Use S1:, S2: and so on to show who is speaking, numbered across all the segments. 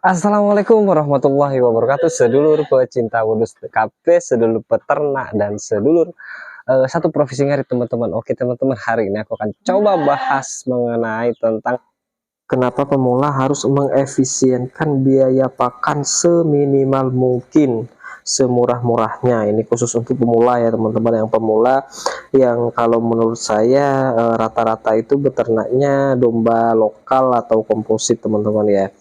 S1: Assalamualaikum warahmatullahi wabarakatuh, sedulur pecinta wedus TKP, sedulur peternak dan sedulur satu profesi ngarit teman-teman. Oke teman-teman, hari ini aku akan coba bahas mengenai tentang kenapa pemula harus mengefisienkan biaya pakan seminimal mungkin, semurah-murahnya. Ini khusus untuk pemula ya teman-teman, yang pemula yang kalau menurut saya rata-rata itu beternaknya domba lokal atau komposit teman-teman ya.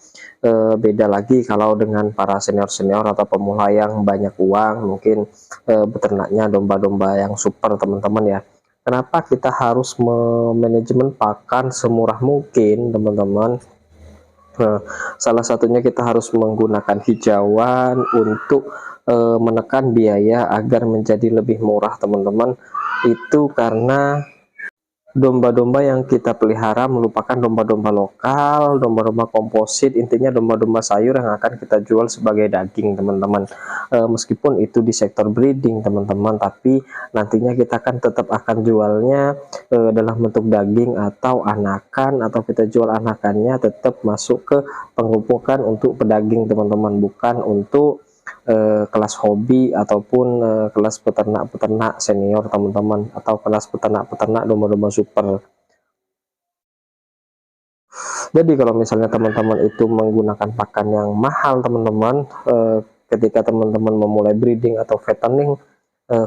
S1: Beda lagi kalau dengan para senior-senior atau pemula yang banyak uang, mungkin beternaknya domba-domba yang super teman-teman ya. Kenapa kita harus manajemen pakan semurah mungkin teman-teman? Salah satunya kita harus menggunakan hijauan untuk menekan biaya agar menjadi lebih murah teman-teman. Itu karena domba-domba yang kita pelihara merupakan domba-domba lokal, domba-domba komposit, intinya domba-domba sayur yang akan kita jual sebagai daging teman-teman. Meskipun itu di sektor breeding teman-teman, tapi nantinya kita kan tetap akan jualnya dalam bentuk daging atau anakan, atau kita jual anakannya tetap masuk ke pengupukan untuk pedaging teman-teman, bukan untuk kelas hobi ataupun kelas peternak-peternak senior teman-teman, atau kelas peternak-peternak domba-domba super. Jadi kalau misalnya teman-teman itu menggunakan pakan yang mahal teman-teman, ketika teman-teman memulai breeding atau fattening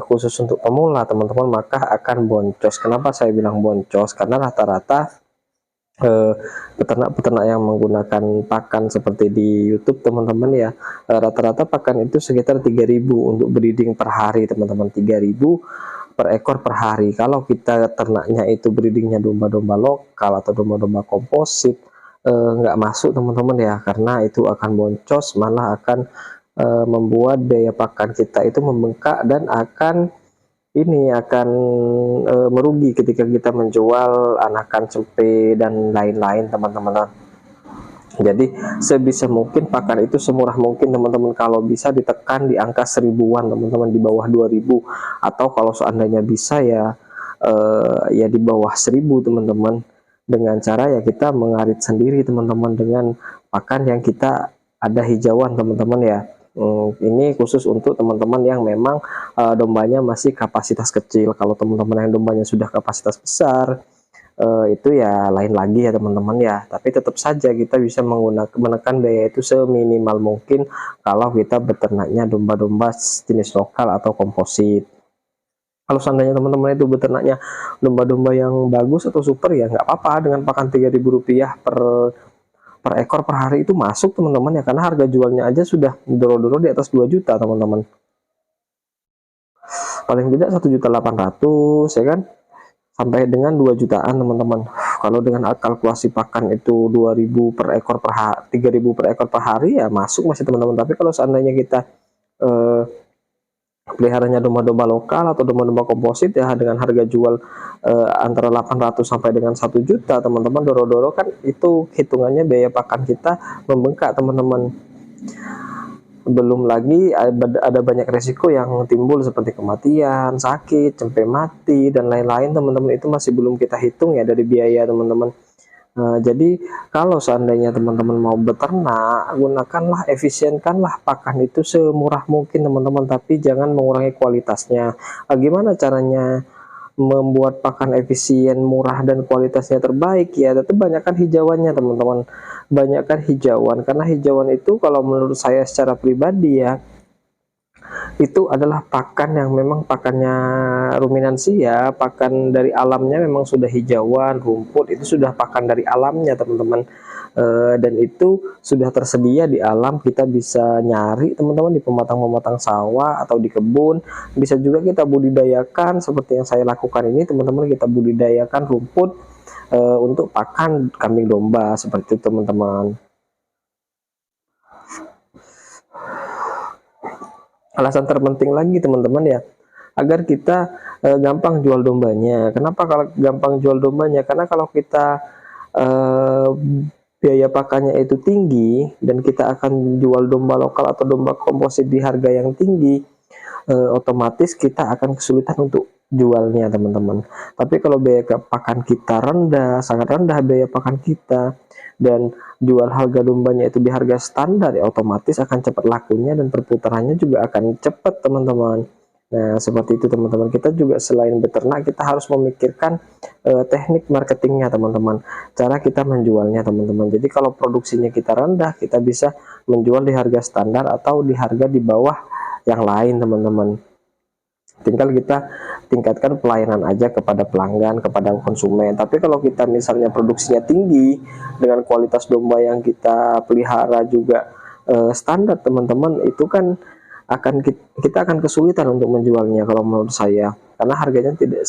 S1: khusus untuk pemula teman-teman, maka akan boncos. Kenapa saya bilang boncos? Karena rata-rata peternak-peternak yang menggunakan pakan seperti di YouTube teman-teman ya, rata-rata pakan itu sekitar 3.000 untuk breeding per hari teman-teman, 3.000 per ekor per hari. Kalau kita ternaknya itu breedingnya domba-domba lokal atau domba-domba komposit, nggak masuk teman-teman ya, karena itu akan boncos, malah akan membuat biaya pakan kita itu membengkak dan akan merugi ketika kita menjual anakan cepe dan lain-lain teman-teman. Jadi sebisa mungkin pakan itu semurah mungkin teman-teman, kalau bisa ditekan di angka 1000-an teman-teman, di bawah 2000, atau kalau seandainya bisa ya ya di bawah 1000 teman-teman, dengan cara ya kita mengarit sendiri teman-teman dengan pakan yang kita ada hijauan teman-teman ya. Ini khusus untuk teman-teman yang memang dombanya masih kapasitas kecil. Kalau teman-teman yang dombanya sudah kapasitas besar, itu ya lain lagi ya teman-teman ya. Tapi tetap saja kita bisa menekan biaya itu seminimal mungkin kalau kita beternaknya domba-domba jenis lokal atau komposit. Kalau seandainya teman-teman itu beternaknya domba-domba yang bagus atau super, ya nggak apa-apa dengan pakan Rp3.000 per ekor per hari itu masuk teman-teman ya, karena harga jualnya aja sudah doro-doro di atas 2 juta teman-teman, paling tidak 1.800.000 ya kan, sampai dengan 2 jutaan teman-teman. Kalau dengan kalkulasi pakan itu 2.000 per ekor per hari, 3.000 per ekor per hari, ya masuk masih teman-teman. Tapi kalau seandainya kita peliharanya domba-domba lokal atau domba-domba komposit ya, dengan harga jual antara 800 sampai dengan 1 juta teman-teman, doro-doro kan itu hitungannya biaya pakan kita membengkak teman-teman. Belum lagi ada banyak resiko yang timbul seperti kematian, sakit, cempe mati dan lain-lain teman-teman, itu masih belum kita hitung ya dari biaya teman-teman. Jadi kalau seandainya teman-teman mau beternak, gunakanlah, efisienkanlah pakan itu semurah mungkin teman-teman, tapi jangan mengurangi kualitasnya. Gimana caranya membuat pakan efisien, murah dan kualitasnya terbaik? Ya tetap banyakkan hijauannya teman-teman, banyakkan hijauan, karena hijauan itu kalau menurut saya secara pribadi ya, itu adalah pakan yang memang pakannya ruminansi ya, pakan dari alamnya memang sudah hijauan, rumput itu sudah pakan dari alamnya teman-teman. Dan itu sudah tersedia di alam, kita bisa nyari teman-teman di pematang-pematang sawah atau di kebun, bisa juga kita budidayakan seperti yang saya lakukan ini teman-teman, kita budidayakan rumput untuk pakan kambing domba seperti itu teman-teman. Alasan terpenting lagi teman-teman ya, agar kita gampang jual dombanya. Kenapa kalau gampang jual dombanya? Karena kalau kita biaya pakannya itu tinggi dan kita akan jual domba lokal atau domba komposit di harga yang tinggi, otomatis kita akan kesulitan untuk
S2: jualnya teman-teman. Tapi kalau biaya pakan kita rendah, sangat rendah biaya pakan kita, dan jual harga dombanya itu di harga standar, ya otomatis akan cepat lakunya dan perputarannya juga akan cepat teman-teman. Nah seperti itu teman-teman, kita juga selain beternak kita harus memikirkan teknik marketingnya teman-teman, cara kita menjualnya teman-teman. Jadi kalau produksinya kita rendah, kita bisa menjual di harga standar atau di harga di bawah yang lain teman-teman. Tinggal kita tingkatkan pelayanan aja kepada pelanggan, kepada konsumen. Tapi kalau kita misalnya produksinya tinggi dengan kualitas domba yang kita pelihara juga standar teman-teman, itu kan akan kita akan kesulitan untuk menjualnya kalau menurut saya, karena harganya tidak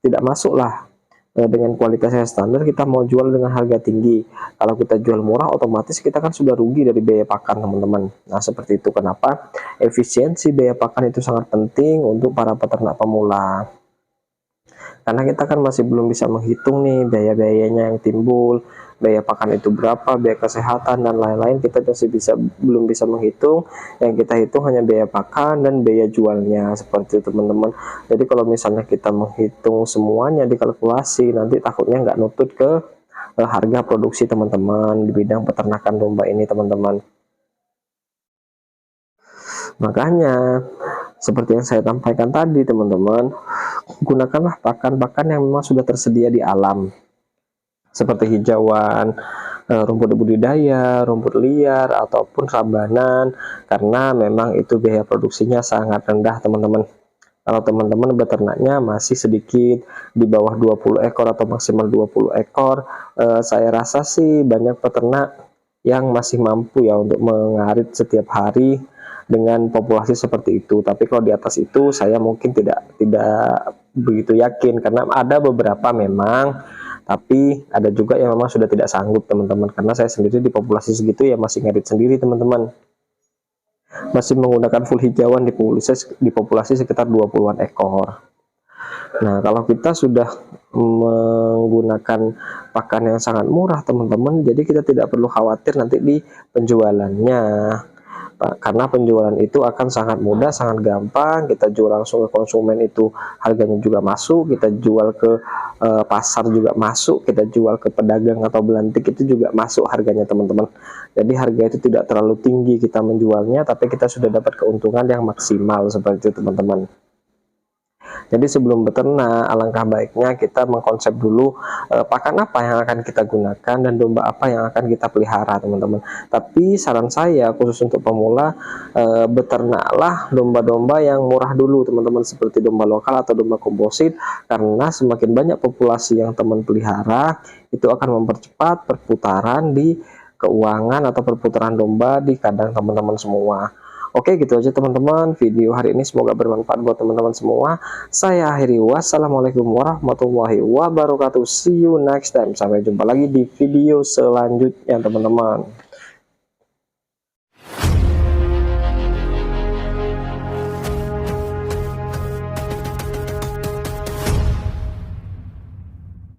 S2: tidak masuk lah. Dengan kualitas yang standar kita mau jual dengan harga tinggi, kalau kita jual murah otomatis kita kan sudah rugi dari biaya pakan teman-teman. Nah seperti itu kenapa efisiensi biaya pakan itu sangat penting untuk para peternak pemula, karena kita kan masih belum bisa menghitung nih biaya-biayanya yang timbul, biaya pakan itu berapa, biaya kesehatan dan lain-lain, kita masih belum bisa menghitung. Yang kita hitung hanya biaya pakan dan biaya jualnya, seperti itu teman-teman. Jadi kalau misalnya kita menghitung semuanya dikalkulasi, nanti takutnya nggak nutut ke harga produksi teman-teman di bidang peternakan domba ini teman-teman. Makanya seperti yang saya sampaikan tadi teman-teman, gunakanlah pakan-pakan yang memang sudah tersedia di alam, seperti hijauan, rumput budidaya, rumput liar, ataupun rambanan, karena memang itu biaya produksinya sangat rendah teman-teman. Kalau teman-teman beternaknya masih sedikit, di bawah 20 ekor atau maksimal 20 ekor, saya rasa sih banyak peternak yang masih mampu ya untuk mengarit setiap hari dengan populasi seperti itu. Tapi kalau di atas itu saya mungkin tidak begitu yakin, karena ada beberapa memang, tapi ada juga yang memang sudah tidak sanggup teman-teman, karena saya sendiri di populasi segitu ya masih ngarit sendiri teman-teman, masih menggunakan full hijauan di populasi sekitar 20-an ekor. Nah kalau kita sudah menggunakan pakan yang sangat murah teman-teman, jadi kita tidak perlu khawatir nanti di penjualannya, karena penjualan itu akan sangat mudah, sangat gampang. Kita jual langsung ke konsumen itu harganya juga masuk, kita jual ke pasar juga masuk, kita jual ke pedagang atau belantik itu juga masuk harganya teman-teman. Jadi harga itu tidak terlalu tinggi kita menjualnya, tapi kita sudah dapat keuntungan yang maksimal, seperti itu teman-teman. Jadi sebelum beternak, alangkah baiknya kita mengkonsep dulu pakan apa yang akan kita gunakan dan domba apa yang akan kita pelihara teman-teman. Tapi saran saya khusus untuk pemula, beternaklah domba-domba yang murah dulu teman-teman, seperti domba lokal atau domba komposit, karena semakin banyak populasi yang teman pelihara, itu akan mempercepat perputaran di keuangan atau perputaran domba di kandang teman-teman semua. Oke, gitu aja teman-teman video hari ini, semoga bermanfaat buat teman-teman semua. Saya akhiri, wassalamualaikum warahmatullahi wabarakatuh. See you next time, sampai jumpa lagi di video selanjutnya teman-teman.